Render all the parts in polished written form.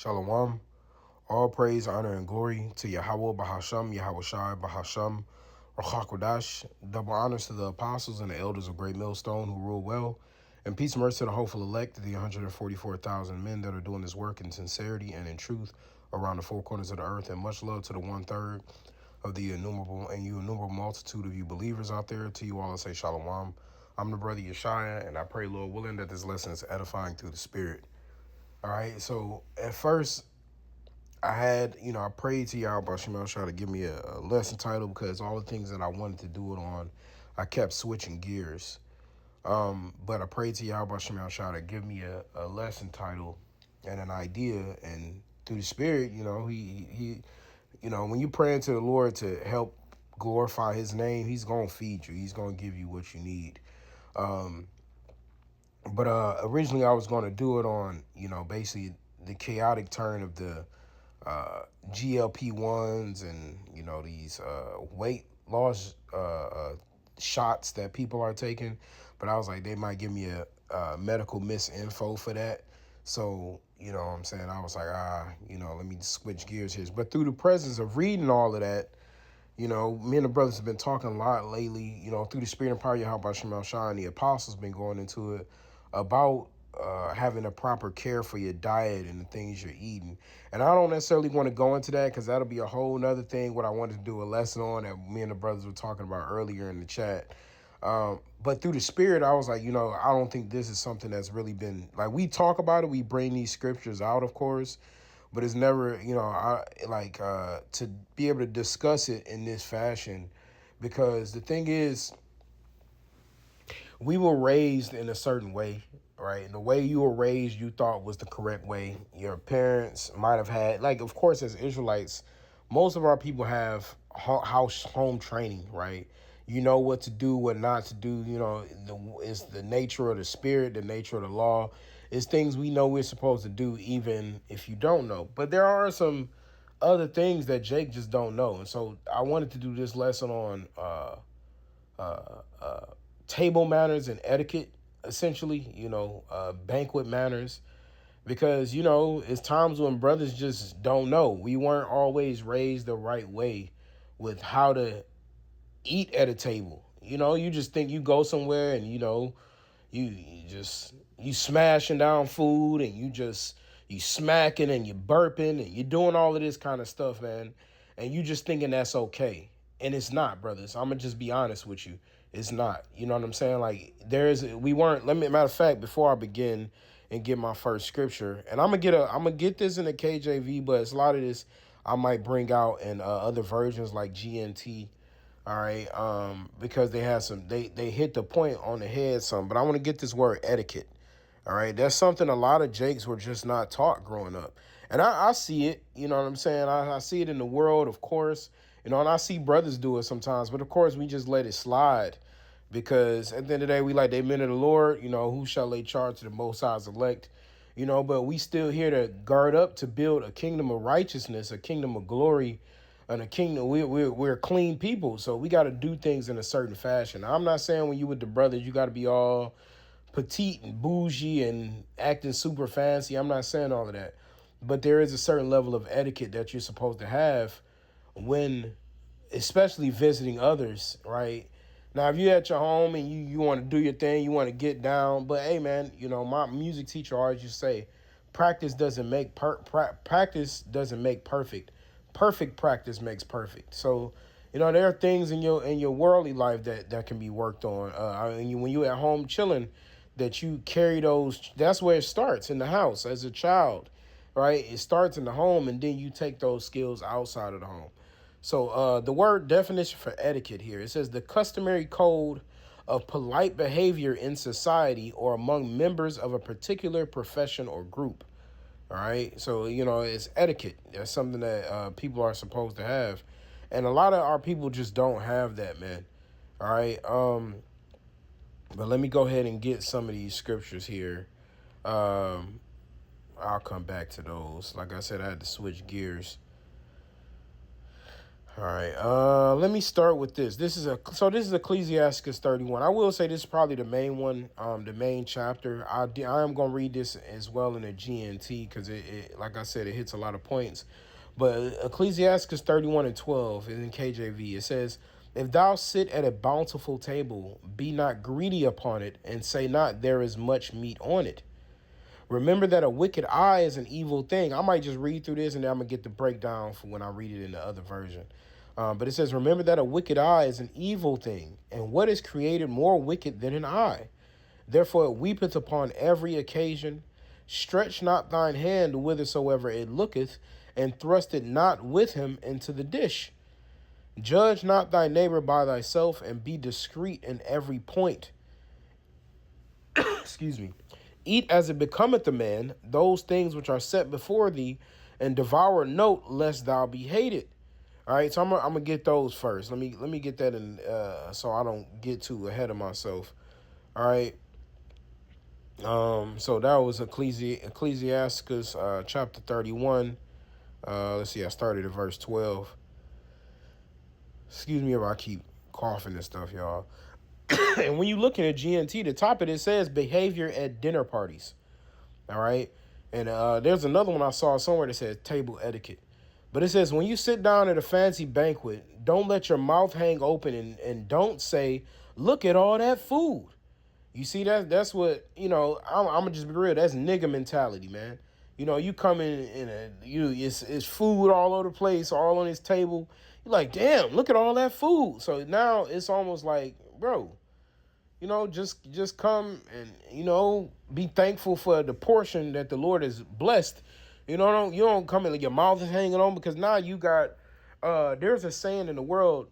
Shalom. All praise, honor, and glory to Yahweh Bahasham, Yahweh Shai Bahasham, Rachakodash. Double honors to the apostles and the elders of Great Millstone who rule well. And peace and mercy to the hopeful elect, the 144,000 men that are doing this work in sincerity and in truth around the four corners of the earth. And much love to the 1/3 of the innumerable multitude of you believers out there. To you all, I say Shalom. I'm the brother Yeshaya, and I pray, Lord willing, that this lesson is edifying through the Spirit. All right, so at first, I prayed to y'all about Shemel Shah to give me a lesson title because all the things that I wanted to do it on, I kept switching gears. But I prayed to y'all about Shemel Shah to give me a lesson title and an idea. And through the Spirit, when you praying to the Lord to help glorify His name, He's gonna feed you. He's gonna give you what you need. Um, but originally, I was gonna do it on, basically the chaotic turn of the GLP-1s and these weight loss shots that people are taking, but I was like, they might give me a medical misinfo for that. So what I'm saying, I was like, let me switch gears here. But through the presence of reading all of that, me and the brothers have been talking a lot lately, through the spirit and power of Yahweh Shemel Shah, and the apostles been going into it about having a proper care for your diet and the things you're eating. And I don't necessarily want to go into that because that'll be a whole nother thing, what I wanted to do a lesson on that me and the brothers were talking about earlier in the chat. But through the spirit, I was like, I don't think this is something that's really been, like, we talk about it, we bring these scriptures out, of course, but it's never, to be able to discuss it in this fashion, because the thing is, we were raised in a certain way, right? And the way you were raised, you thought was the correct way. Your parents might have had, like, of course, as Israelites, most of our people have home training, right? You know what to do, what not to do. It's the nature of the spirit, the nature of the law. It's things we know we're supposed to do, even if you don't know. But there are some other things that Jake just don't know. And so I wanted to do this lesson on table manners and etiquette, essentially, banquet manners, because, it's times when brothers just don't know. We weren't always raised the right way with how to eat at a table. You just think you go somewhere and, you smashing down food and you smacking and you burping and you doing all of this kind of stuff, man. And you just thinking that's okay. And it's not, brothers. I'm gonna just be honest with you. It's not. You know what I'm saying? Like, we weren't, matter of fact, before I begin and get my first scripture, and I'm gonna get this in the KJV, but it's a lot of this I might bring out in other versions like GNT. All right. Because they hit the point on the head some, but I want to get this word etiquette. All right. That's something a lot of Jakes were just not taught growing up. And I see it, you know what I'm saying? I see it in the world, of course, and I see brothers do it sometimes, but of course we just let it slide because at the end of the day, we like they men of the Lord, who shall lay charge to the Most High's elect, but we still here to guard up to build a kingdom of righteousness, a kingdom of glory, and a kingdom. We're clean people, so we got to do things in a certain fashion. I'm not saying when you with the brothers, you got to be all petite and bougie and acting super fancy. I'm not saying all of that, but there is a certain level of etiquette that you're supposed to have when, especially visiting others, right? Now, if you're at your home and you want to do your thing, you want to get down, but hey, man, my music teacher always used to say, practice doesn't make perfect. Perfect practice makes perfect. So, there are things in your worldly life that can be worked on. When you at home chilling, that you carry those. That's where it starts, in the house as a child, right? It starts in the home, and then you take those skills outside of the home. So the word definition for etiquette here, it says the customary code of polite behavior in society or among members of a particular profession or group. All right. So, it's etiquette. That's something that people are supposed to have. And a lot of our people just don't have that, man. All right. But let me go ahead and get some of these scriptures here. Um, I'll come back to those. Like I said, I had to switch gears. All right. Let me start with this. This is Ecclesiastes 31. I will say this is probably the main one, the main chapter. I am gonna read this as well in the GNT because like I said, it hits a lot of points. But Ecclesiastes 31 and 12 is in KJV. It says, "If thou sit at a bountiful table, be not greedy upon it, and say not, there is much meat on it. Remember that a wicked eye is an evil thing." I might just read through this and then I'm going to get the breakdown for when I read it in the other version. But it says, "Remember that a wicked eye is an evil thing, and what is created more wicked than an eye? Therefore it weepeth upon every occasion. Stretch not thine hand whithersoever it looketh, and thrust it not with him into the dish. Judge not thy neighbor by thyself, and be discreet in every point." Excuse me. "Eat as it becometh a man those things which are set before thee, and devour note lest thou be hated." All right, so I'm gonna get those first. Let me get that in, so I don't get too ahead of myself. All right. So that was Ecclesiasticus chapter 31. Let's see. I started at verse 12. Excuse me if I keep coughing and stuff, y'all. And when you looking at GNT, the top of it says behavior at dinner parties. All right. And there's another one I saw somewhere that says table etiquette. But it says, when you sit down at a fancy banquet, don't let your mouth hang open, and don't say, "Look at all that food." You see, that's what, I'm gonna just be real. That's nigga mentality, man. You come it's food all over the place, all on this table. You're like, damn, look at all that food. So now it's almost like, bro, just come and, be thankful for the portion that the Lord has blessed. You don't come in like your mouth is hanging on, because now you got, there's a saying in the world,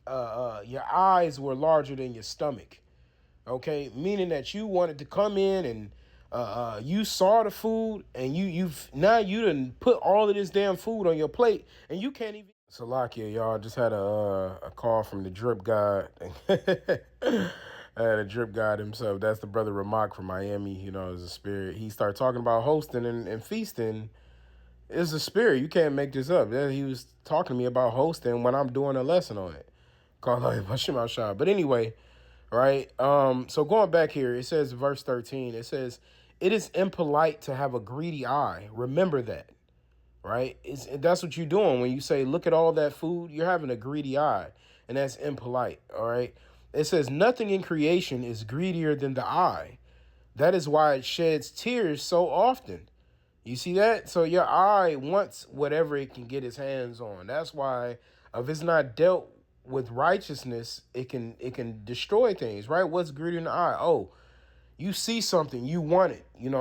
your eyes were larger than your stomach. Okay, meaning that you wanted to come in and you saw the food, and you've now you done put all of this damn food on your plate, and you can't even. Salakia, y'all, just had a call from the drip god. The drip god himself. That's the brother Ramak from Miami. Is a spirit. He started talking about hosting and feasting. It's a spirit. You can't make this up. He was talking to me about hosting when I'm doing a lesson on it. Called like Bashim Al-Shah. But anyway. Right. So going back here, it says verse 13, it says, "It is impolite to have a greedy eye. Remember that." Right. That's what you're doing when you say, "Look at all that food." You're having a greedy eye, and that's impolite. All right. It says, "Nothing in creation is greedier than the eye. That is why it sheds tears so often." You see that? So your eye wants whatever it can get its hands on. That's why if it's not dealt with righteousness, it can destroy things, right? What's greater in the eye? Oh, you see something, you want it. It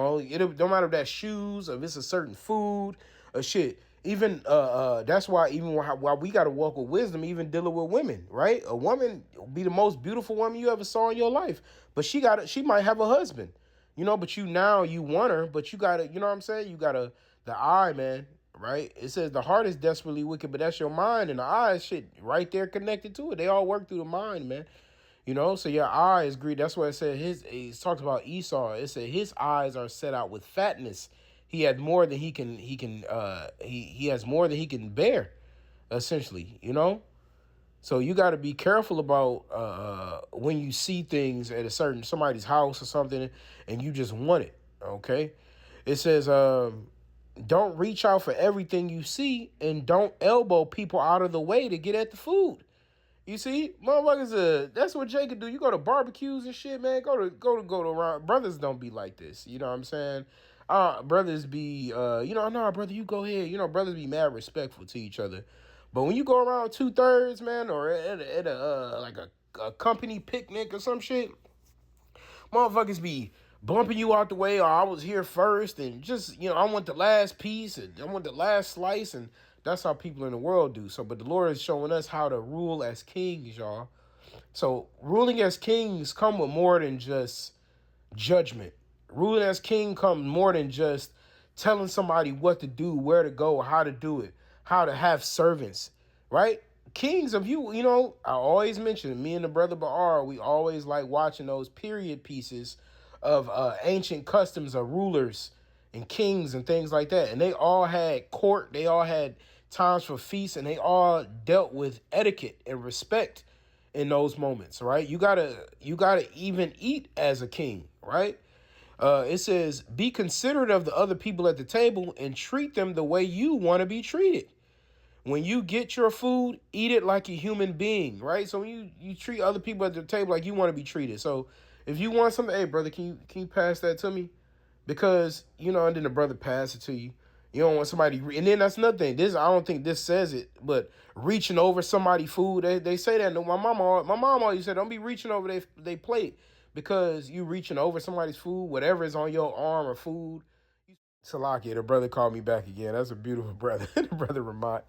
don't matter if that's shoes, or if it's a certain food, or shit. Even that's why even while we got to walk with wisdom, even dealing with women, right? A woman be the most beautiful woman you ever saw in your life, but she might have a husband, but you want her, but you gotta, you know what I'm saying? You gotta, the eye, man, right? It says the heart is desperately wicked, but that's your mind, and the eye, shit, right there connected to it. They all work through the mind, man. So your eye is greed. That's why it said it talks about Esau. It said his eyes are set out with fatness. He had more than he has more than he can bear, essentially. So you got to be careful about when you see things at somebody's house or something, and you just want it. Okay, it says don't reach out for everything you see, and don't elbow people out of the way to get at the food. You see, motherfuckers, that's what Jay could do. You go to barbecues and shit, man. Go to around. Brothers don't be like this. You know what I'm saying? Brothers be, no, brother, you go ahead. Brothers be mad respectful to each other. But when you go around 2/3, man, or at a like a company picnic or some shit, motherfuckers be bumping you out the way, or "I was here first," and just, I want the last piece, and I want the last slice, and that's how people in the world do. So, but the Lord is showing us how to rule as kings, y'all. So ruling as kings come with more than just judgment. Ruling as king comes more than just telling somebody what to do, where to go, how to do it, how to have servants, right? Kings of I always mention, me and the brother Baar, we always like watching those period pieces of ancient customs of rulers and kings and things like that. And they all had court, they all had times for feasts, and they all dealt with etiquette and respect in those moments, right? You gotta even eat as a king, right? It says, be considerate of the other people at the table and treat them the way you want to be treated. When you get your food, eat it like a human being, right? So when you treat other people at the table like you want to be treated. So if you want something, hey brother, can you pass that to me? Because and then the brother pass it to you. You don't want somebody, and then that's another thing. This I don't think this says it, but reaching over somebody's food, they say that. No, my mom always said, don't be reaching over they plate because you reaching over somebody's food, whatever is on your arm or food. Salaki, the brother called me back again. That's a beautiful brother. The brother remind,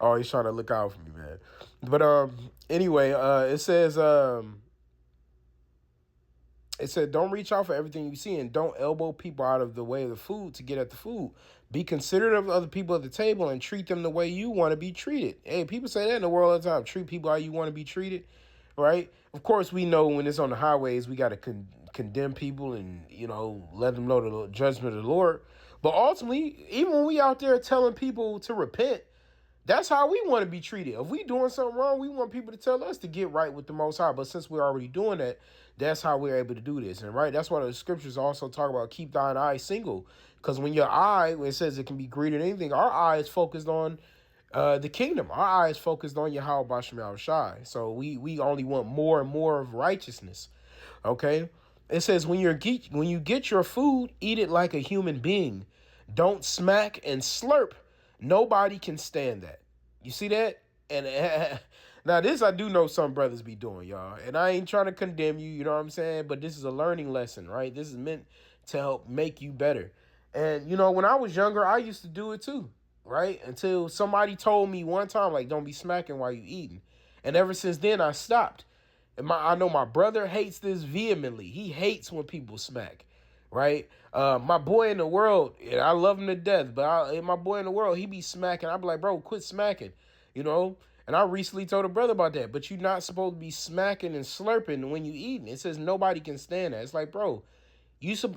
oh, he's trying to look out for me, man. But anyway, it said, don't reach out for everything you see and don't elbow people out of the way of the food to get at the food. Be considerate of other people at the table and treat them the way you want to be treated. Hey, people say that in the world all the time. Treat people how you want to be treated, right? Of course, we know when it's on the highways, we got to condemn people and, let them know the judgment of the Lord. But ultimately, even when we out there telling people to repent, that's how we want to be treated. If we doing something wrong, we want people to tell us to get right with the Most High. But since we're already doing that, that's how we're able to do this. And right, that's why the scriptures also talk about keep thine eye single. Because when it says it can be greater than anything, our eye is focused on the kingdom. Our eye is focused on Yahweh Bashem Al Shai. So we only want more and more of righteousness. Okay? It says when you get your food, eat it like a human being. Don't smack and slurp. Nobody can stand that. You see that? And now this I do know some brothers be doing, y'all. And I ain't trying to condemn you, you know what I'm saying? But this is a learning lesson, right? This is meant to help make you better. And, when I was younger, I used to do it too, right? Until somebody told me one time, like, don't be smacking while you eating. And ever since then, I stopped. And I know my brother hates this vehemently. He hates when people smack, right? My boy in the world, and I love him to death, but my boy in the world, he be smacking. I be like, bro, quit smacking, And I recently told a brother about that. But you're not supposed to be smacking and slurping when you eating. It says nobody can stand that. It's like, bro,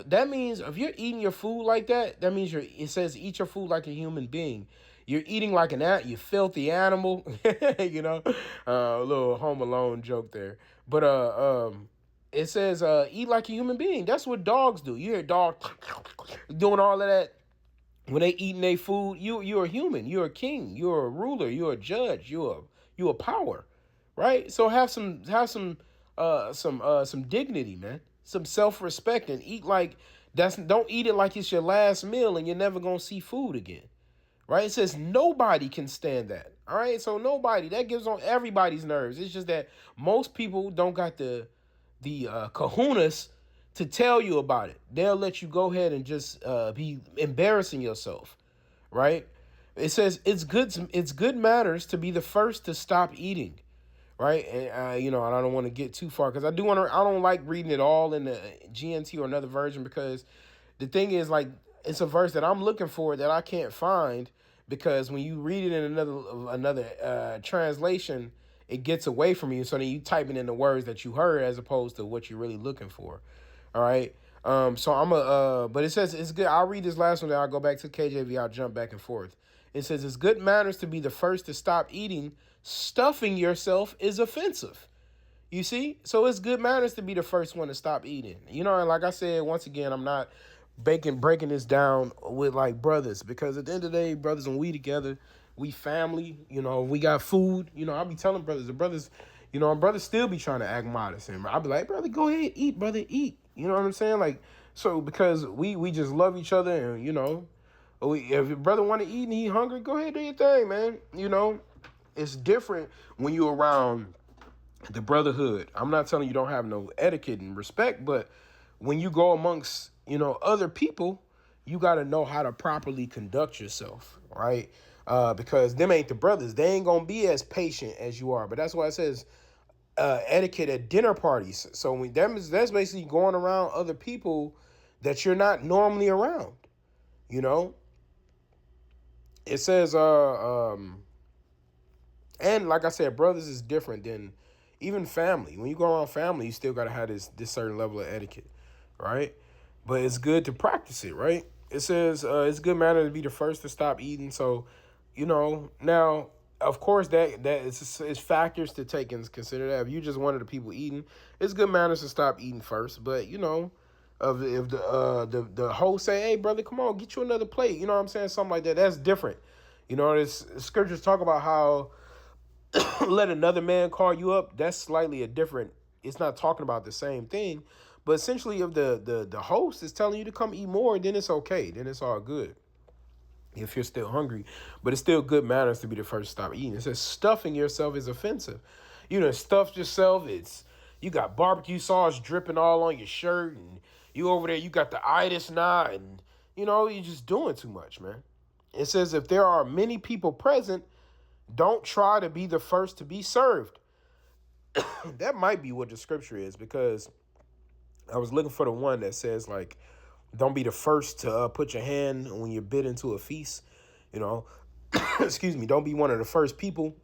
that means if you're eating your food like that, that means it says eat your food like a human being. You're eating like you filthy animal, a little Home Alone joke there. But it says eat like a human being. That's what dogs do. You hear dogs doing all of that when they eating their food. You're a human. You're a king. You're a ruler. You're a judge. You're a power, right? So have some dignity, man. Some self-respect and eat like don't eat it like it's your last meal and you're never gonna see food again. Right? It says nobody can stand that. All right. So nobody, that gives on everybody's nerves. It's just that most people don't got the kahunas to tell you about it. They'll let you go ahead and just be embarrassing yourself. Right? It says it's good manners to be the first to stop eating. Right. And, and I don't want to get too far because I don't like reading it all in the GNT or another version because the thing is, like, it's a verse that I'm looking for that I can't find because when you read it in another translation, it gets away from you. So then you type it in the words that you heard as opposed to what you're really looking for. All right. So but it says it's good. I'll read this last one. Then I'll go back to KJV. I'll jump back and forth. It says it's good manners to be the first to stop eating. Stuffing yourself is offensive. You see? So it's good manners to be the first one to stop eating. And like I said, once again, I'm not breaking this down with like brothers because at the end of the day, brothers, when we together, we family, we got food, I'll be telling brothers, brothers still be trying to act modest. And I'll be like, brother, go ahead, eat, brother, eat. You know what I'm saying? Like, so because we just love each other and, if your brother want to eat and he hungry, go ahead, do your thing, man. It's different when you're around the brotherhood. I'm not telling you don't have no etiquette and respect, but when you go amongst, other people, you got to know how to properly conduct yourself, right? Because them ain't the brothers. They ain't going to be as patient as you are. But that's why it says etiquette at dinner parties. So that's basically going around other people that you're not normally around, It says, and like I said, brothers is different than even family. When you go around family, you still got to have this certain level of etiquette, right? But it's good to practice it, right? It says it's good manner to be the first to stop eating. So, Now, of course, that is factors to take into consider. That if you just one of the people eating, it's good manners to stop eating first. But of if the host say, "Hey, brother, come on, get you another plate," you know what I'm saying, something like that. That's different. This scriptures talk about how let another man call you up. That's slightly a different. It's not talking about the same thing, but essentially, if the host is telling you to come eat more, then it's okay. Then it's all good if you're still hungry. But it's still good manners to be the first to stop eating. It says stuffing yourself is offensive. Stuffed yourself. You got barbecue sauce dripping all on your shirt, and you over there, you got the itis knot, and you're just doing too much, man. It says if there are many people present, don't try to be the first to be served. That might be what the scripture is, because I was looking for the one that says, like, don't be the first to put your hand when you're bidden to a feast. Excuse me. Don't be one of the first people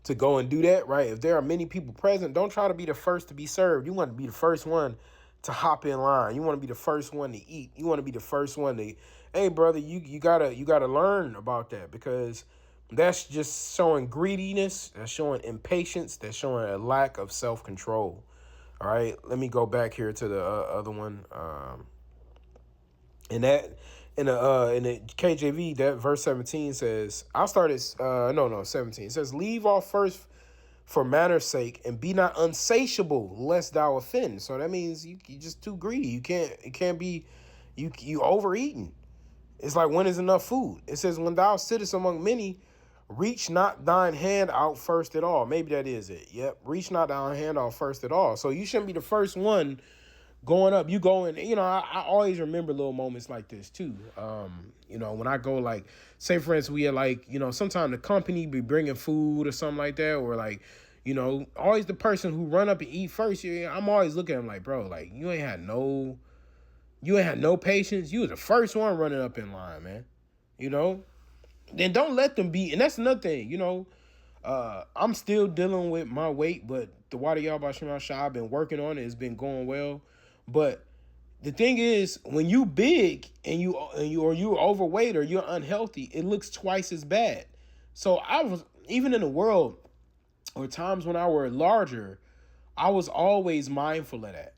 to go and do that, right? If there are many people present, don't try to be the first to be served. You want to be the first one to hop in line. You want to be the first one to eat. You want to be the first one to, hey, brother, you gotta learn about that, because that's just showing greediness. That's showing impatience. That's showing a lack of self-control. All right, let me go back here to the other one. In the KJV, that verse 17 says, I started, no, 17. It says, leave off first for manner's sake, and be not unsatiable, lest thou offend. So that means you just too greedy. It can't be, you overeating. It's like, when is enough food? It says, when thou sittest among many, reach not thine hand out first at all. Maybe that is it. Yep. Reach not thine hand out first at all. So you shouldn't be the first one going up. You going, I always remember little moments like this too. When I go, like, say for instance, we are like, sometimes the company be bringing food or something like that, or like, always the person who run up and eat first. I'm always looking at them like, bro, like, you ain't had no patience. You was the first one running up in line, man. Then don't let them be. And that's another thing, I'm still dealing with my weight, but the water y'all about Shah, I've been working on it. It's been going well. But the thing is, when you big and you overweight or you're unhealthy, it looks twice as bad. So I was, even in the world, or times when I were larger, I was always mindful of that,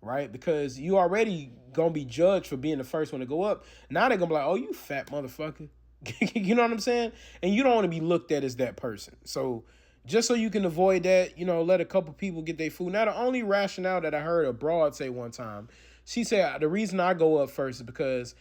right? Because you already gonna be judged for being the first one to go up. Now they're gonna be like, oh, you fat motherfucker. You know what I'm saying? And you don't want to be looked at as that person. So just so you can avoid that, let a couple people get their food. Now, the only rationale that I heard a broad say one time, she said, the reason I go up first is because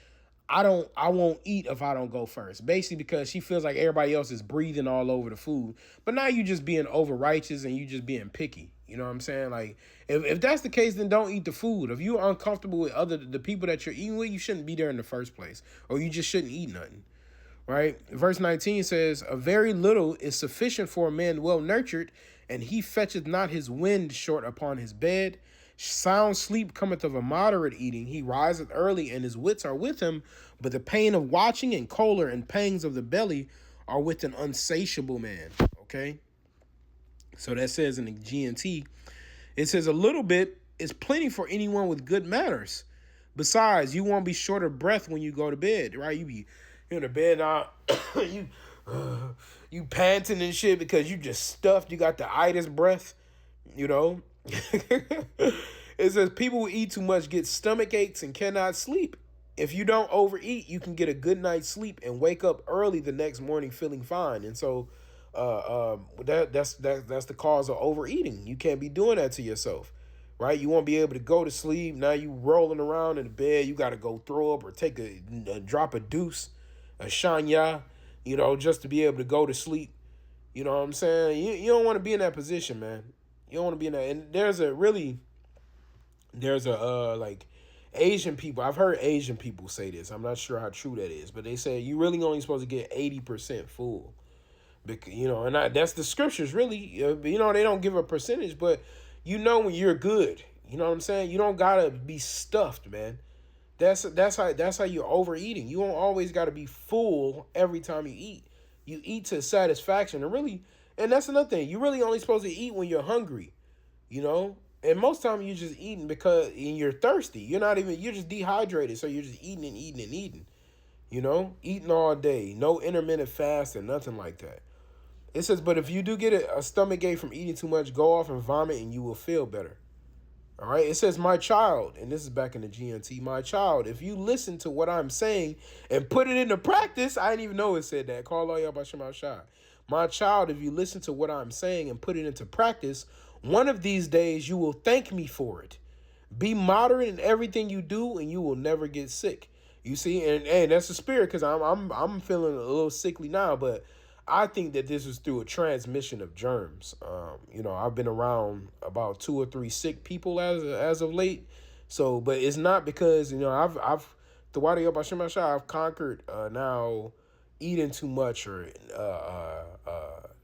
I won't eat if I don't go first. Basically, because she feels like everybody else is breathing all over the food. But now you just being over righteous and you just being picky. You know what I'm saying? Like, if that's the case, then don't eat the food. If you're uncomfortable with the people that you're eating with, you shouldn't be there in the first place, or you just shouldn't eat nothing. Right? Verse 19 says, a very little is sufficient for a man well nurtured, and he fetcheth not his wind short upon his bed. Sound sleep cometh of a moderate eating. He riseth early, and his wits are with him. But the pain of watching and choler and pangs of the belly are with an unsatiable man. Okay? So that says in the GNT, it says a little bit is plenty for anyone with good manners. Besides, you won't be short of breath when you go to bed, right? You be in the bed now, you panting and shit because you just stuffed. You got the itis breath, It says people who eat too much get stomach aches and cannot sleep. If you don't overeat, you can get a good night's sleep and wake up early the next morning feeling fine. And so, that's the cause of overeating. You can't be doing that to yourself. Right? You won't be able to go to sleep. Now you rolling around in the bed. You got to go throw up or take a drop of deuce, a shanya, just to be able to go to sleep. You know what I'm saying? You don't want to be in that position, man. You don't want to be in that. And there's like Asian people. I've heard Asian people say this. I'm not sure how true that is, but they say you really only supposed to get 80% full. Because, and that's the scriptures really. They don't give a percentage, but when you're good. You know what I'm saying? You don't gotta be stuffed, man. That's how you're overeating. You don't always gotta be full every time you eat. You eat to satisfaction, and that's another thing. You're really only supposed to eat when you're hungry, And most time you're just eating because you're thirsty. You're just dehydrated, so you're just eating and eating and eating. eating all day, no intermittent fasting, nothing like that. It says, but if you do get a stomach ache from eating too much, go off and vomit and you will feel better. All right. It says, my child, and this is back in the GNT, my child, if you listen to what I'm saying and put it into practice, I didn't even know it said that. Call all y'all by Shema Shai. My child, if you listen to what I'm saying and put it into practice, one of these days you will thank me for it. Be moderate in everything you do, and you will never get sick. You see, and that's the spirit, because I'm feeling a little sickly now, but I think that this is through a transmission of germs. I've been around about 2 or 3 sick people as of late. So, but it's not because I've the Wadi I've conquered now eating too much or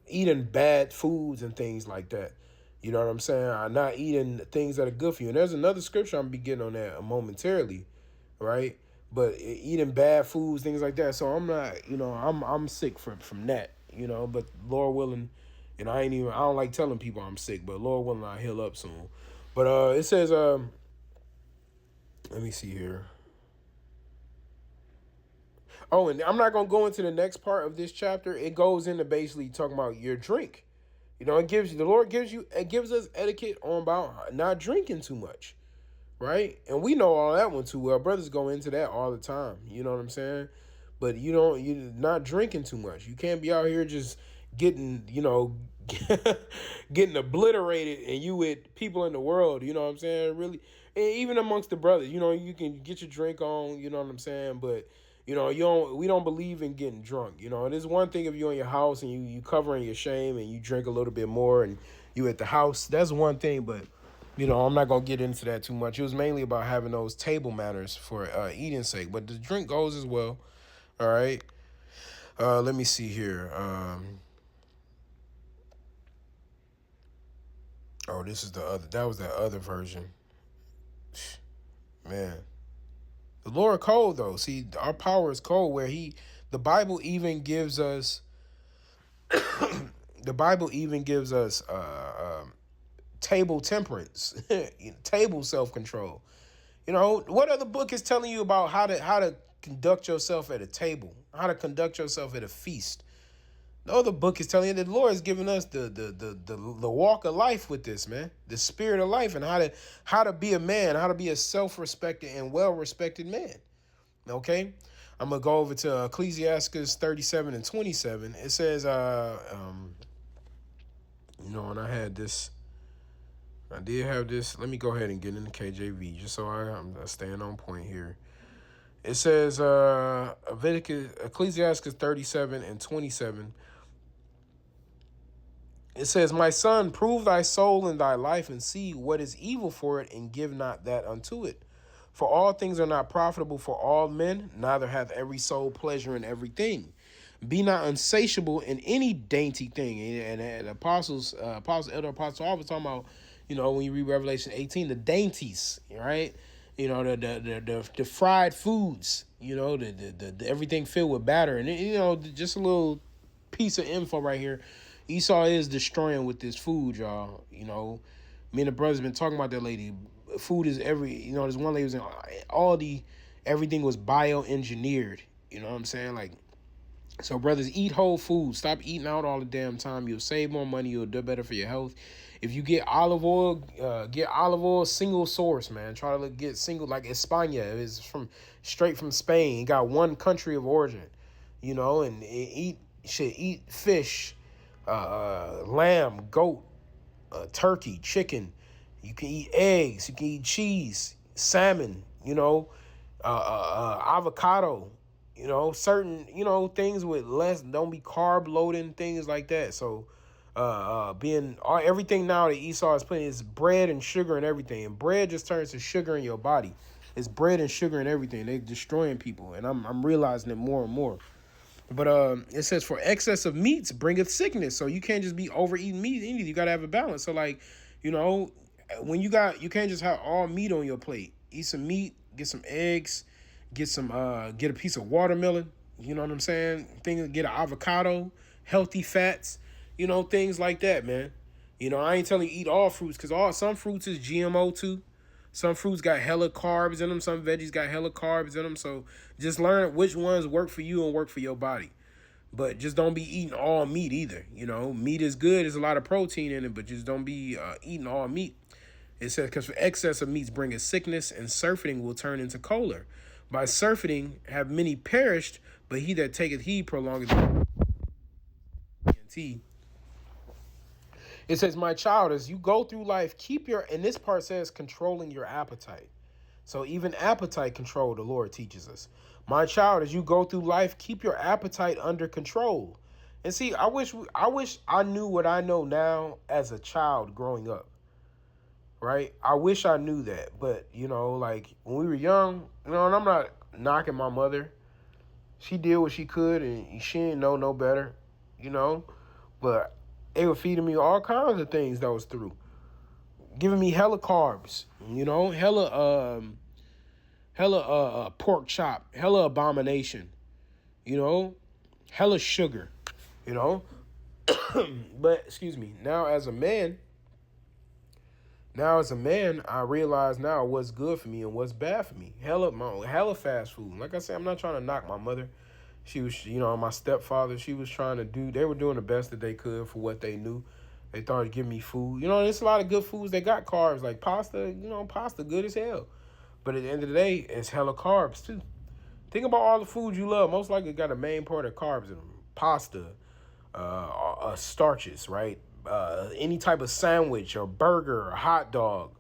eating bad foods and things like that. You know what I'm saying? I'm not eating things that are good for you. And there's another scripture I'm gonna be getting on that momentarily, right? But eating bad foods, things like that. So I'm not, I'm sick from that, But Lord willing, and I don't like telling people I'm sick, but Lord willing, I heal up soon. But it says, let me see here. Oh, and I'm not gonna go into the next part of this chapter. It goes into basically talking about your drink. It gives us etiquette on about not drinking too much, right? And we know all that one too well. Brothers go into that all the time. You know what I'm saying? But you're not drinking too much. You can't be out here just getting, getting obliterated, and you with people in the world. You know what I'm saying? Really, and even amongst the brothers, you can get your drink on. You know what I'm saying? But we don't believe in getting drunk. And it's one thing if you're in your house and you covering your shame and you drink a little bit more and you at the house. That's one thing, but I'm not gonna get into that too much. It was mainly about having those table manners for eating sake, but the drink goes as well. All right. Let me see here. This is the other. That was that other version. Man, the Lord cold though. See, our power is cold. The Bible even gives us. The Bible even gives us table temperance, table self control. What other book is telling you about how to conduct yourself at a table, how to conduct yourself at a feast? The other book is telling you that the Lord has given us the walk of life with this, man, the spirit of life, and how to be a man, how to be a self-respected and well-respected man. Okay, I'm gonna go over to Ecclesiastes 37 and 27. It says, and I did have this. Let me go ahead and get in the KJV just so I'm staying on point here. It says, Ecclesiastes 37 and 27. It says, my son, prove thy soul in thy life and see what is evil for it, and give not that unto it. For all things are not profitable for all men, neither hath every soul pleasure in everything. Be not unsatiable in any dainty thing. And Elder Apostle Paul was talking about, when you read Revelation 18, the dainties, right? The fried foods, the everything filled with batter. And, just a little piece of info right here. Esau is destroying with this food, y'all. Me and the brothers been talking about that lady. Food is there's one lady was in Aldi. Everything was bioengineered. You know what I'm saying? Like, so brothers, eat whole food. Stop eating out all the damn time. You'll save more money. You'll do better for your health. If you get olive oil single source, man. Try to get single, like España. It's straight from Spain. It got one country of origin, and eat fish, lamb, goat, turkey, chicken. You can eat eggs. You can eat cheese, salmon. Avocado. Certain things with less. Don't be carb loading, things like that. So, everything now that Esau is putting is bread and sugar and everything. And bread just turns to sugar in your body. It's bread and sugar and everything. They're destroying people, and I'm realizing it more and more. But it says, for excess of meats bringeth sickness. So you can't just be overeating meat. You got to have a balance. So when you can't just have all meat on your plate. Eat some meat, get some eggs, get a piece of watermelon. You know what I'm saying? Get an avocado, healthy fats. Things like that, man. I ain't telling you eat all fruits, because some fruits is GMO too. Some fruits got hella carbs in them. Some veggies got hella carbs in them. So just learn which ones work for you and work for your body. But just don't be eating all meat either. Meat is good. There's a lot of protein in it, but just don't be eating all meat. It says, because for excess of meats bringeth sickness, and surfeiting will turn into choler. By surfeiting have many perished, but he that taketh heed prolongeth. It says, my child, as you go through life, and this part says controlling your appetite. So even appetite control, the Lord teaches us. My child, as you go through life, keep your appetite under control. And see, I wish I knew what I know now as a child growing up. Right? I wish I knew that. But, like when we were young, and I'm not knocking my mother. She did what she could, and she didn't know no better, But they were feeding me all kinds of things that was through. Giving me hella carbs, hella pork chop, hella abomination, hella sugar, But excuse me, now as a man, I realize now what's good for me and what's bad for me. Hella fast food. Like I said, I'm not trying to knock my mother. She was, my stepfather, they were doing the best that they could for what they knew. They thought to give me food. There's a lot of good foods. They got carbs like pasta, pasta good as hell. But at the end of the day, it's hella carbs too. Think about all the foods you love. Most likely got a main part of carbs in them. Pasta, starches, right? Any type of sandwich or burger or hot dog.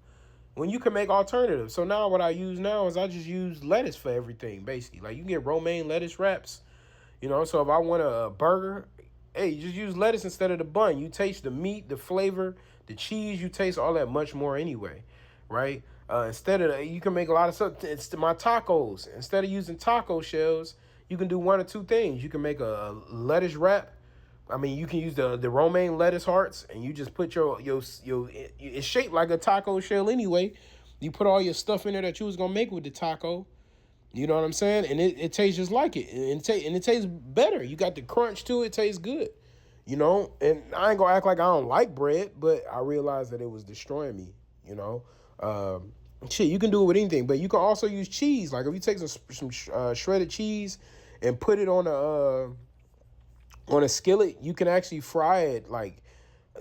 When you can make alternatives. So now what I use now is I just use lettuce for everything, basically. Like you can get romaine lettuce wraps. So if I want a burger, hey, you just use lettuce instead of the bun. You taste the meat, the flavor, the cheese. You taste all that much more anyway, right? Instead of you can make a lot of stuff. It's my tacos. Instead of using taco shells, you can do one or two things. You can make a lettuce wrap. I mean, you can use the romaine lettuce hearts, and you just put your it's shaped like a taco shell anyway. You put all your stuff in there that you was gonna make with the taco. You know what I'm saying? And it tastes just like it. And it tastes better. You got the crunch to it. It tastes good. And I ain't going to act like I don't like bread, but I realized that it was destroying me, Shit, you can do it with anything, but you can also use cheese. Like if you take some shredded cheese and put it on a skillet, you can actually fry it like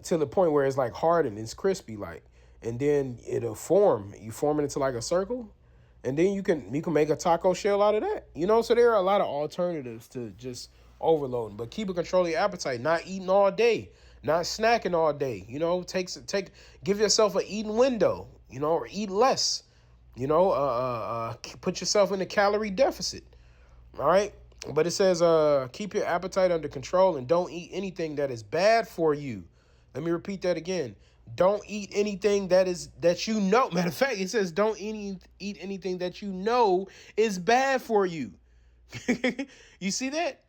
to the point where it's like hardened, it's crispy like, and then it'll form. You form it into like a circle. And then you can make a taco shell out of that. So there are a lot of alternatives to just overloading. But keep a control of your appetite. Not eating all day. Not snacking all day. Give yourself an eating window, or eat less. Put yourself in a calorie deficit. All right. But it says keep your appetite under control and don't eat anything that is bad for you. Let me repeat that again. Don't eat anything that you know. Matter of fact, it says don't eat anything that you know is bad for you. You see that?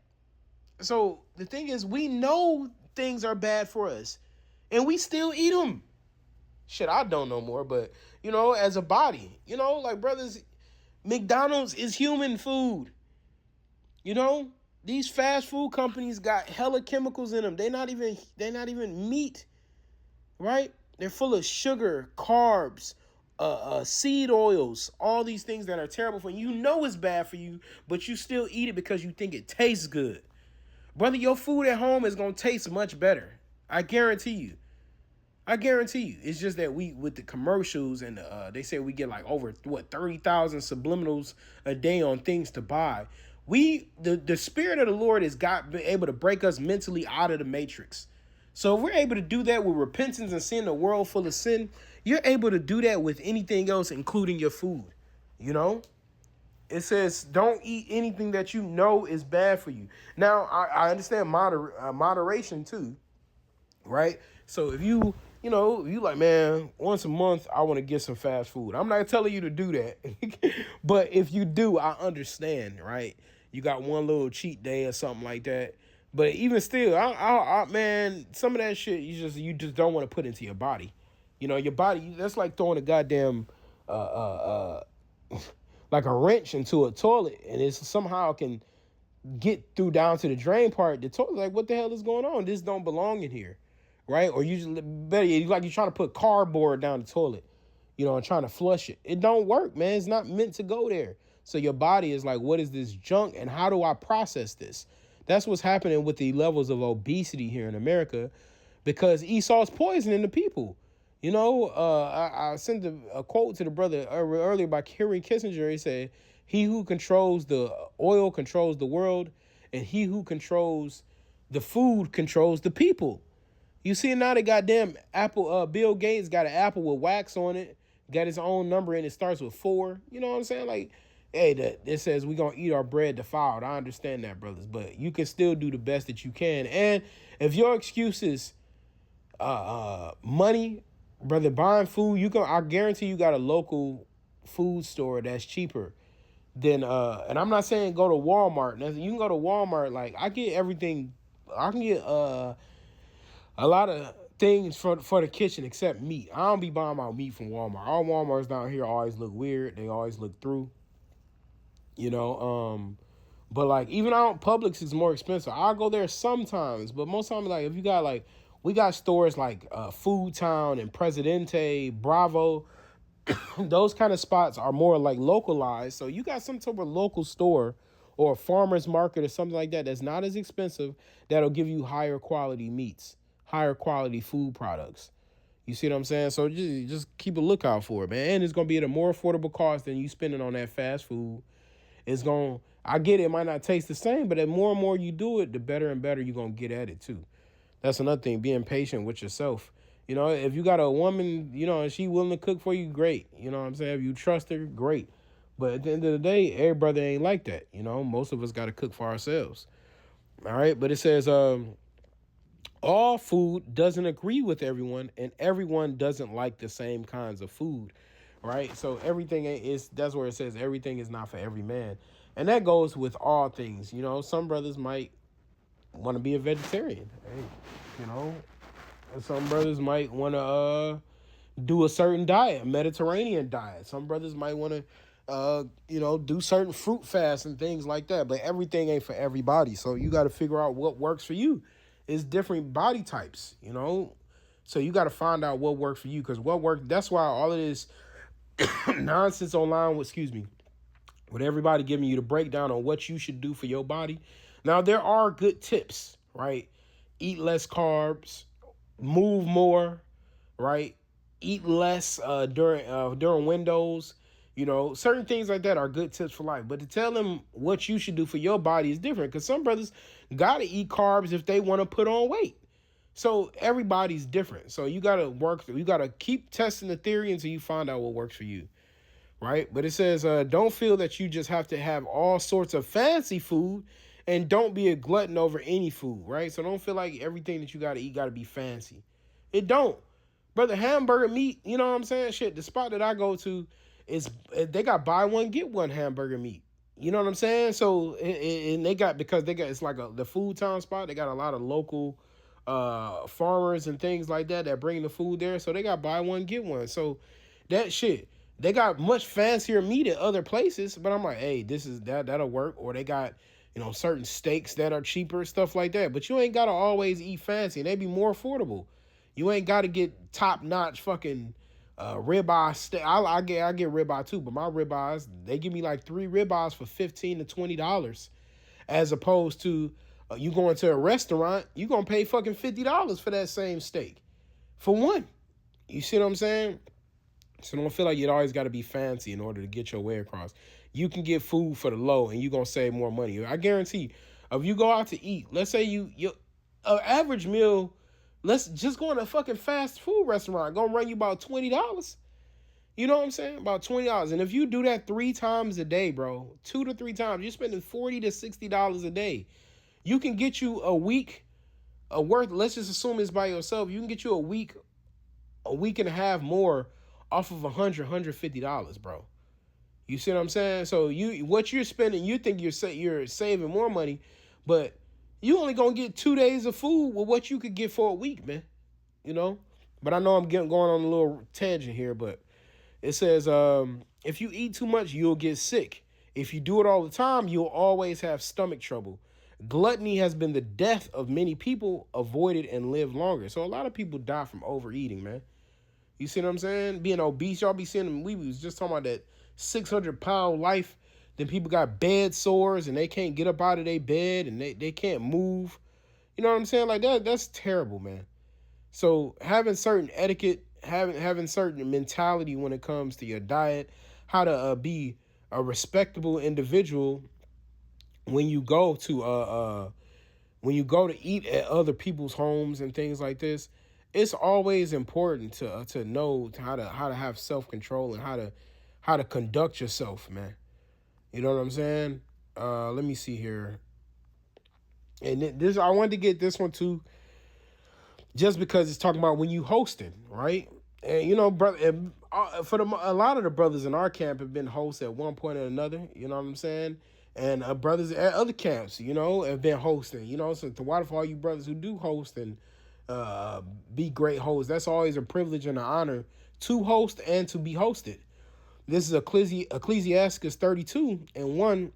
So the thing is, we know things are bad for us, and we still eat them. Shit, I don't know more, but as a body, like brothers, McDonald's is human food. These fast food companies got hella chemicals in them. They're not even meat. Right? They're full of sugar, carbs, seed oils, all these things that are terrible for you. It's bad for you, but you still eat it because you think it tastes good. Brother, your food at home is going to taste much better. I guarantee you. It's just that we, with the commercials and they say we get like over 30,000 subliminals a day on things to buy. The spirit of the Lord has been able to break us mentally out of the matrix. So if we're able to do that with repentance and sin, a world full of sin, you're able to do that with anything else, including your food. It says don't eat anything that you know is bad for you. Now, I understand moderation too, right? So if you like, man, once a month, I want to get some fast food. I'm not telling you to do that. But if you do, I understand, right? You got one little cheat day or something like that. But even still, I man, some of that shit you just don't want to put into your body. Your body, that's like throwing a goddamn like a wrench into a toilet, and it somehow can get through down to the drain part. The toilet, like, what the hell is going on? This don't belong in here, right? Or you just better, like you're trying to put cardboard down the toilet. and trying to flush it. It don't work, man. It's not meant to go there. So your body is like, what is this junk and how do I process this? That's what's happening with the levels of obesity here in America because Esau's poisoning the people. I sent a quote to the brother earlier by Henry Kissinger. He said, he who controls the oil controls the world, and he who controls the food controls the people. You see now the goddamn Apple, Bill Gates got an apple with wax on it, got his own number and it starts with 4. You know what I'm saying? Like, hey, it says we gonna eat our bread defiled. I understand that, brothers, but you can still do the best that you can. And if your excuse is money, brother, buying food, I guarantee you got a local food store that's cheaper than and I'm not saying go to Walmart. You can go to Walmart. Like, I get everything. I can get a lot of things for the kitchen except meat. I don't be buying my meat from Walmart. All Walmarts down here always look weird. They always look through. But like even out Publix is more expensive. I'll go there sometimes, but most times, like, if you got like, we got stores like Food Town and Presidente, Bravo, those kind of spots are more like localized. So you got some type of local store or a farmer's market or something like that that's not as expensive, that'll give you higher quality meats, higher quality food products. You see what I'm saying? So just keep a lookout for it, man. And it's going to be at a more affordable cost than you spending on that fast food. I get it might not taste the same, but the more and more you do it, the better and better you're going to get at it too. That's another thing, being patient with yourself. If you got a woman, and she willing to cook for you, great. You know what I'm saying? If you trust her, great. But at the end of the day, every brother ain't like that. Most of us got to cook for ourselves. All right. But it says, all food doesn't agree with everyone, and everyone doesn't like the same kinds of food. Right. So that's where it says everything is not for every man. And that goes with all things. Some brothers might want to be a vegetarian. Hey, some brothers might want to do a certain diet, a Mediterranean diet. Some brothers might want to, do certain fruit fasts and things like that. But everything ain't for everybody. So you got to figure out what works for you. It's different body types, So you got to find out what works for you, because what works. That's why all of this nonsense online, with everybody giving you the breakdown on what you should do for your body. Now, there are good tips, right? Eat less carbs, move more, right? Eat less during windows. Certain things like that are good tips for life. But to tell them what you should do for your body is different, because some brothers got to eat carbs if they want to put on weight. So everybody's different. So you got to keep testing the theory until you find out what works for you. Right. But it says, don't feel that you just have to have all sorts of fancy food, and don't be a glutton over any food. Right. So don't feel like everything that you got to eat got to be fancy. It don't. Brother, hamburger meat. You know what I'm saying? Shit. The spot that I go to they got buy one, get one hamburger meat. You know what I'm saying? So and it's like the Food Town spot. They got a lot of local farmers and things like that bring the food there. So they got buy one, get one. So that shit. They got much fancier meat at other places, but I'm like, hey, that'll work. Or they got, certain steaks that are cheaper, stuff like that. But you ain't got to always eat fancy. They be more affordable. You ain't got to get top-notch fucking ribeye steak. I get ribeye too, but my ribeyes, they give me like 3 ribeyes for $15 to $20, as opposed to you going to a restaurant, you going to pay fucking $50 for that same steak for one. You see what I'm saying? So don't feel like you always got to be fancy in order to get your way across. You can get food for the low, and you're going to save more money. I guarantee, if you go out to eat, let's say you average meal, let's just go in a fucking fast food restaurant, going to run you about $20. You know what I'm saying? About $20. And if you do that 3 times a day, bro, 2 to 3 times, you're spending $40 to $60 a day. You can get you a week worth, let's just assume it's by yourself. You can get you a week and a half more off of $150, bro. You see what I'm saying? So what you're spending, you think you're saving more money, but you only gonna get 2 days of food with what you could get for a week, man. But I know I'm going on a little tangent here, but it says, if you eat too much, you'll get sick. If you do it all the time, you'll always have stomach trouble. Gluttony has been the death of many people. Avoid it and live longer. So a lot of people die from overeating, man. You see what I'm saying? Being obese, y'all be seeing them. We was just talking about that 600-pound life. Then people got bed sores and they can't get up out of their bed and they can't move. You know what I'm saying? Like that's terrible, man. So having certain etiquette, having certain mentality when it comes to your diet, how to be a respectable individual when you go to when you go to eat at other people's homes and things like this. It's always important to know how to have self control and how to conduct yourself, man. You know what I'm saying? Let me see here. And this I wanted to get this one too, just because it's talking about when you hosting, right? And you know, brother, for a lot of the brothers in our camp have been hosts at one point or another. You know what I'm saying? And brothers at other camps, you know, have been hosting. You know, so to water for all you brothers who do host and be great hosts, that's always a privilege and an honor to host and to be hosted. This is Ecclesiastes 32:1.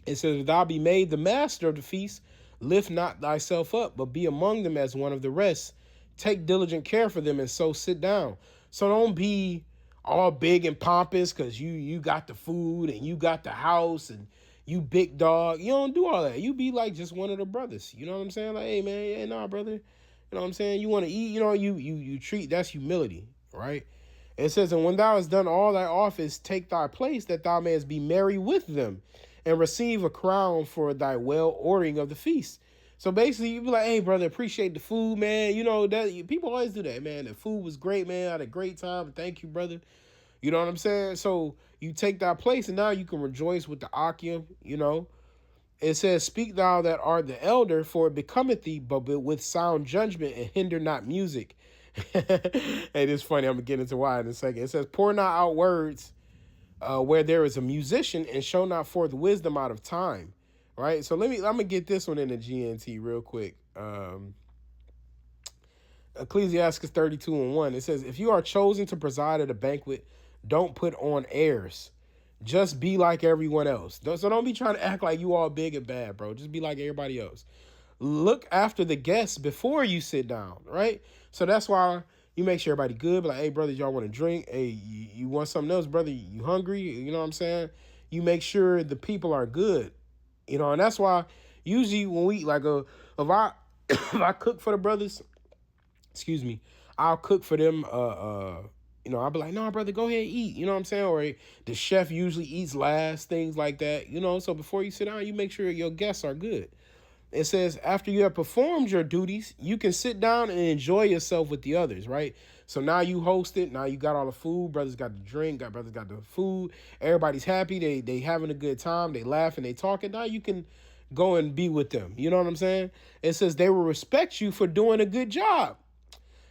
It says, "Thou be made the master of the feast, lift not thyself up, but be among them as one of the rest. Take diligent care for them, and so sit down." So don't be all big and pompous because you got the food and you got the house and you big dog. You don't do all that. You be like just one of the brothers. You know what I'm saying? Like, hey man, yeah, nah, brother. You know what I'm saying? You want to eat, you know, you treat, that's humility, right? It says, "And when thou hast done all thy office, take thy place, that thou mayest be merry with them, and receive a crown for thy well ordering of the feast." So basically, you be like, "Hey, brother, appreciate the food, man. You know that people always do that, man. The food was great, man. I had a great time. Thank you, brother." You know what I'm saying? So you take that place, and now you can rejoice with the Akim. You know, it says, "Speak thou that art the elder, for it becometh thee, but with sound judgment, and hinder not music." Hey, this is funny. I'm gonna get into why in a second. It says, "Pour not out words where there is a musician, and show not forth wisdom out of time." Right. So I'm gonna get this one in the GNT real quick. Ecclesiastes 32:1. It says, "If you are chosen to preside at a banquet, don't put on airs. Just be like everyone else." So don't be trying to act like you all big and bad, bro. Just be like everybody else. Look after the guests before you sit down, right? So that's why you make sure everybody good. Be like, "Hey, brothers, y'all want to drink? Hey, you want something else, brother? You hungry?" You know what I'm saying? You make sure the people are good, you know, and that's why usually when we like if I if I cook for the brothers, excuse me, I'll cook for them. You know, I'll be like, "No, brother, go ahead and eat." You know what I'm saying? Or the chef usually eats last, things like that. You know, so before you sit down, you make sure your guests are good. It says, "After you have performed your duties, you can sit down and enjoy yourself with the others," right? So now you host it. Now you got all the food. Brothers got the drink. Brothers got the food. Everybody's happy. They having a good time. They laughing. They talking. Now you can go and be with them. You know what I'm saying? It says they will respect you for doing a good job.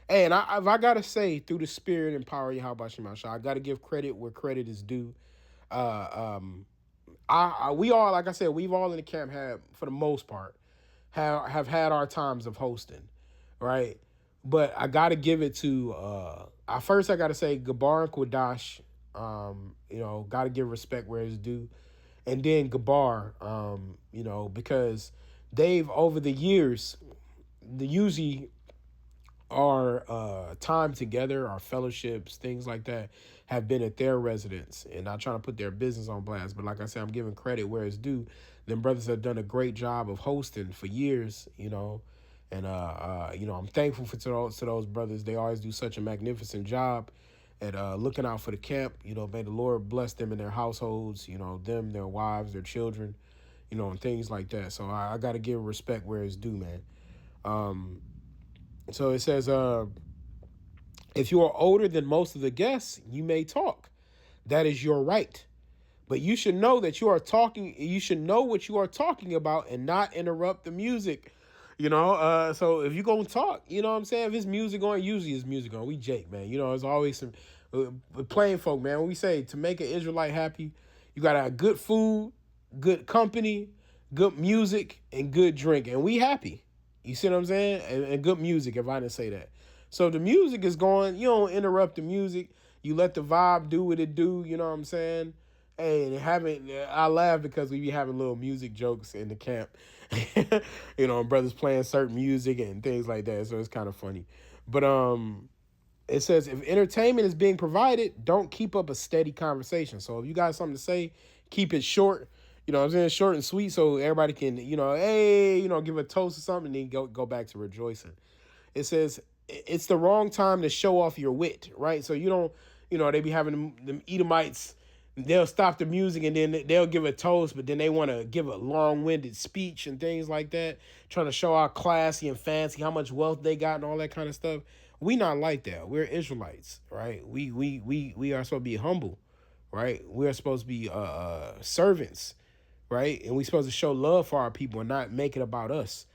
Hey, and if I gotta say, through the spirit and power of Yahweh Shemashah, I gotta give credit where credit is due. Uh, um, we all, like I said, we've all in the camp had, for the most part, have had our times of hosting, right? But I got to give it to first I got to say Gabar and Quadash, you know, got to give respect where it's due, and then Gabar, you know, because they've over the years, the usually our time together, our fellowships, things like that, have been at their residence. And not trying to put their business on blast, but like I said, I'm giving credit where it's due. Them brothers have done a great job of hosting for years, you know. And you know, I'm thankful to those brothers. They always do such a magnificent job at looking out for the camp. You know, may the Lord bless them and their households, you know, them, their wives, their children, you know, and things like that. So I got to give respect where it's due, man. So it says, "If you are older than most of the guests, you may talk. That is your right. But you should know that you are talking. You should know what you are talking about and not interrupt the music." You know, so if you gonna talk, you know what I'm saying? If it's music on, usually it's music on. We Jake, man. You know, there's always some plain folk, man. When we say to make an Israelite happy, you gotta have good food, good company, good music, and good drink, and we happy. You see what I'm saying? And good music, if I didn't say that. So the music is going. You don't interrupt the music. You let the vibe do what it do. You know what I'm saying? And I laugh because we be having little music jokes in the camp, you know, brothers playing certain music and things like that. So it's kind of funny. But It says if entertainment is being provided, don't keep up a steady conversation. So if you got something to say, keep it short. You know what I'm saying? Short and sweet so everybody can, hey, give a toast or something and then go back to rejoicing. It says it's the wrong time to show off your wit, right? So you don't, they be having them Edomites, they'll stop the music and then they'll give a toast, but then they want to give a long-winded speech and things like that, trying to show how classy and fancy, how much wealth they got and all that kind of stuff. We not like that. We're Israelites, right? We are supposed to be humble, right? We're supposed to be servants, right? And we're supposed to show love for our people and not make it about us.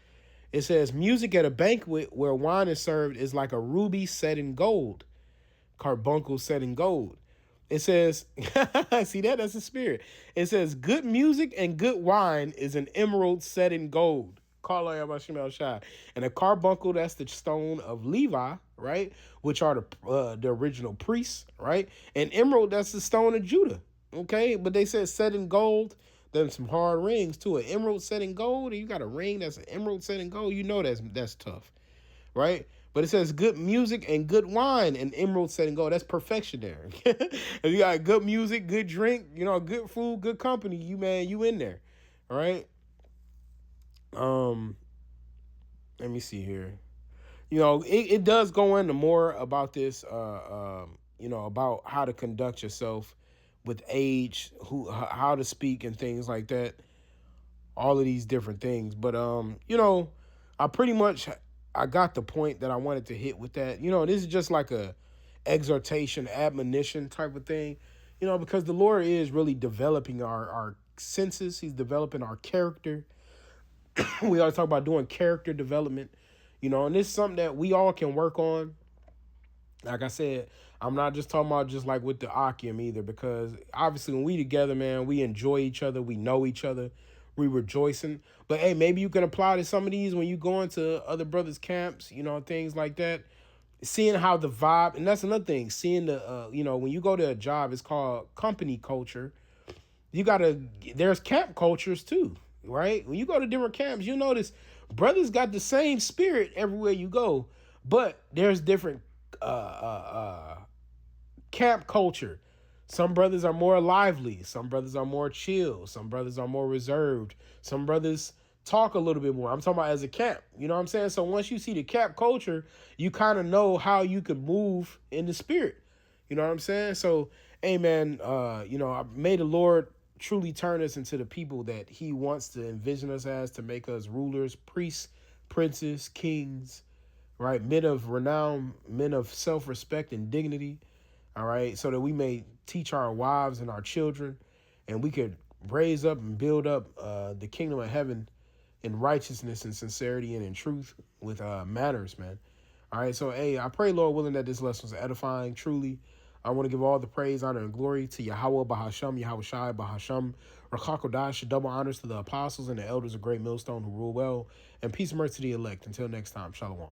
It says music at a banquet where wine is served is like a ruby set in gold, carbuncle set in gold. It says, see that? That's the spirit. It says, good music and good wine is an emerald set in gold. And a carbuncle, that's the stone of Levi, right? Which are the original priests, right? And emerald, that's the stone of Judah, okay? But they said set in gold. Then some hard rings too. An emerald set in gold. And you got a ring that's an emerald set in gold. You know that's tough, right? But it says good music and good wine and emerald set in gold. That's perfection there. If you got good music, good drink, good food, good company, you in there. All right. Let me see here. It does go into more about this, about how to conduct yourself with age, how to speak and things like that. All of these different things. But, I got the point that I wanted to hit with that. This is just like a exhortation, admonition type of thing, because the Lord is really developing our senses. He's developing our character. We always talk about doing character development, and this is something that we all can work on. Like I said, I'm not just talking about just like with the Akim either, because obviously when we together, man, we enjoy each other. We know each other. We rejoicing. But hey, maybe you can apply to some of these when you go into other brothers' camps, things like that. Seeing how the vibe, and that's another thing, seeing the, when you go to a job, it's called company culture. There's camp cultures too, right? When you go to different camps, you notice brothers got the same spirit everywhere you go, but there's different camp culture. Some brothers are more lively. Some brothers are more chill. Some brothers are more reserved. Some brothers talk a little bit more. I'm talking about as a camp. You know what I'm saying? So once you see the camp culture, you kind of know how you can move in the spirit. You know what I'm saying? So, hey, man, may the Lord truly turn us into the people that he wants to envision us as, to make us rulers, priests, princes, kings, right? Men of renown, men of self-respect and dignity. All right, so that we may teach our wives and our children, and we could raise up and build up the kingdom of heaven in righteousness and sincerity and in truth with manners, man. All right, so hey, I pray, Lord willing, that this lesson was edifying. Truly, I want to give all the praise, honor, and glory to Yahweh Bahasham, Yahweh Shai Bahasham, Rakakodash, double honors to the apostles and the elders of Great Millstone who rule well, and peace and mercy to the elect. Until next time, Shalom.